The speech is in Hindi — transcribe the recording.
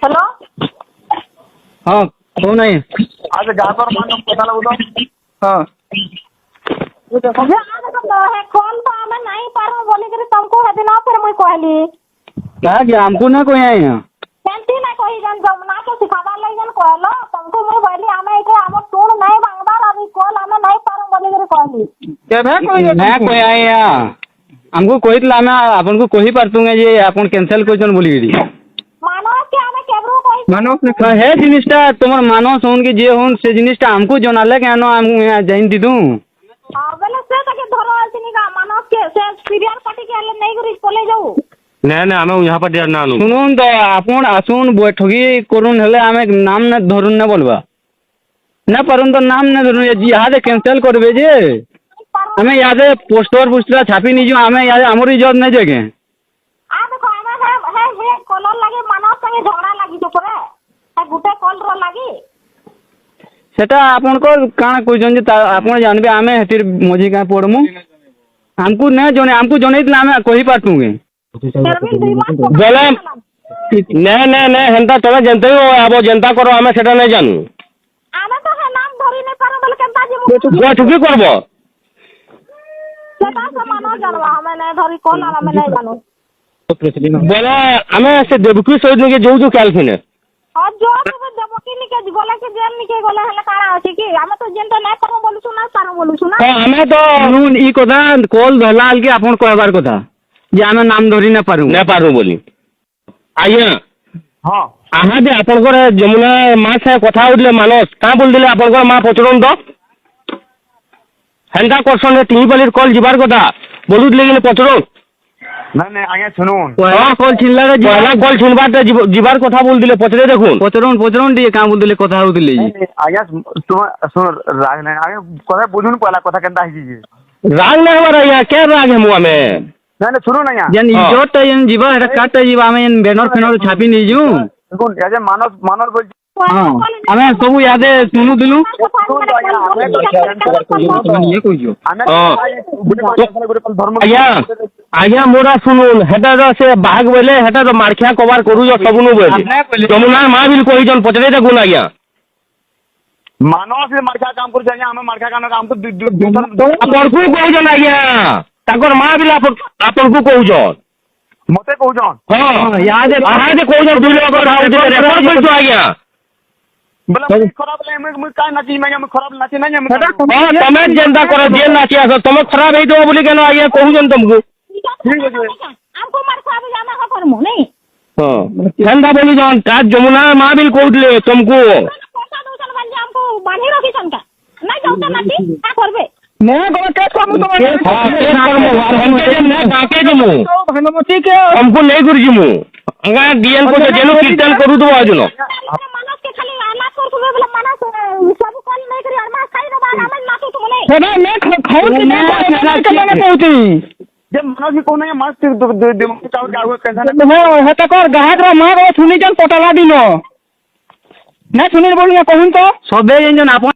हेलो हाँ कौन है? आज गाँव पर मान पता लगो हाँ कॉल तो हमें नहीं पारो बोली करी तुमको है दिन फिर मुई कहली क्या कि हमको ना कोई आए यहाँ सेंटी ना कही जन जमुना के सिखावा ले जन कहलो तुमको मुई बोली हमें इके हम सुन नहीं बांगबार अभी कॉल हमें नहीं पारो बोली करी कहली केभे कोई आए यहाँ हमको कही तो हमें अपन को कही पारतुंगे जे अपन कैंसिल कर बोली करी मानो के हमें केबरू कही मानो है जिनिसटा तुम मानो सुन के जे हुन से जिनिसटा हमको जोनाले के आनो हम यहाँ जाइन दी दूं बेले से तक धरो आसिनी का मानो के से सीरियल काटी के ले नहीं करी बोले जाऊ नहीं नहीं हमें यहाँ पर डेर ना आनु सुनुन तो अपन आसुन बैठकी करुन हेले हमें नाम न धरुन न बोलबा न पारुन तो नाम न धरुन यहाँ कैंसिल करबे जे हमें याद पोस्टर छापी नहीं जो हमें याद हमर इज्जत नहीं जगे आ देखो हमें है कॉलर लगे मानो संगे झगड़ा लगी तो परे है गुटे कॉल रो लगी सेटा आपन को काना कहछन जे आपन जानबे हमें हेतिर मजी का पड़मु हमको न जने हमको जनेइतला हमें कहि पातुगे बोले नहीं नहीं नहीं हेंता तोरा जनते हो आबो जनता करो हमें सेटा नहीं जानू आमे तो है नाम धरी नहीं पारो बोले केनता जी बैठकी करबो सेटा से मानो जानवा हमें नहीं धरी कॉल और हमें नहीं जानू बोले हमें से देवकी सहित के जो काल फिने और जो तो जबकि निके गोला के जेल निके गोला हला कारा अछि की हमें तो जेन तो नहीं पारो बोलु सुना पारो बोलु सुना हमें तो सुनुन ई कथा कॉल धलाल के आपन कहबार कथा जे हमें नाम धरी न पारू बोली आइया हाँ आहा जे आपनकर जमुना माँ से कथा उठले मानस का बोल दिले आपनकर माँ पचरन तो हेंता करसन तीन बालिर कॉल जिबार कथा बोलु दिले कि पचरन नहीं नहीं आगे सुनुन पहला कॉल छिनला रे पहला कॉल छिनबार जिबार कथा बोल दिले पचरे देखुन पचरन दिए का बोल दिले कथा हो दिले जी आगे तुम सुन राग नहीं आगे कथा बुझुन पहला कथा केनता है जी राग नहीं हमारा यहाँ क्या राग है मुआ में नहीं सुनो ना यार जन इज्जत जन जीवा हेटा काट जीवा हमें बैनर फेनर छापी नहीं जू सुन याजे मानस मानस बोल हां हमें सब यादे सुनु दिलु ये कोई जो आया आया मोरा सुनुन हेटा से बाघ बोले हेटा तो मारखिया कवर करू जो सबनु बोले जमुना मां बिल कोई जन पचरे देखुन आया मानस से मारखा काम कर जाए हमें मारखा काम को बड़कू कहू जन आया ताकर मां बिल आपन को कहू जन मते कहू जन हां याद कहू जन दुले कथा उठे रेकॉर्ड कर तो आया बोले खराब ले मैं काय नाची मैं खराब नाची नहीं हां तमे जनता करे जे नाची आस तमे खराब हे दो बोली केन आया कहू जन तुमको ठीक है हमको मार खा भी जाना का करमु नहीं हां ठंडा बोली जन आज जमुना मां बिल कहले तुमको पैसा दोसन बन हमको बांधी रखी संका नहीं जाउता नाची का करबे मैं को केस करमु तो केस करमु हम के ना डाके जमु भानुमती के हमको नहीं गुरु जमु अंगा डीएन को जेनो कीर्तन करू दो आजुनो मानस के खाली आना कर तुमे बोले मानस सब कॉल नहीं करी और मां खाई दबा हमें नाचू तुम नहीं हेडा मैं खाऊ के नहीं करने पहुंची जब मानस भी कोने मस्त दे चावल का हुआ कैसा हो हेता कर गाहक रो मां रो सुनी जन पटला दिनो ना सुनी बोलिया कहून तो सबे जन अपन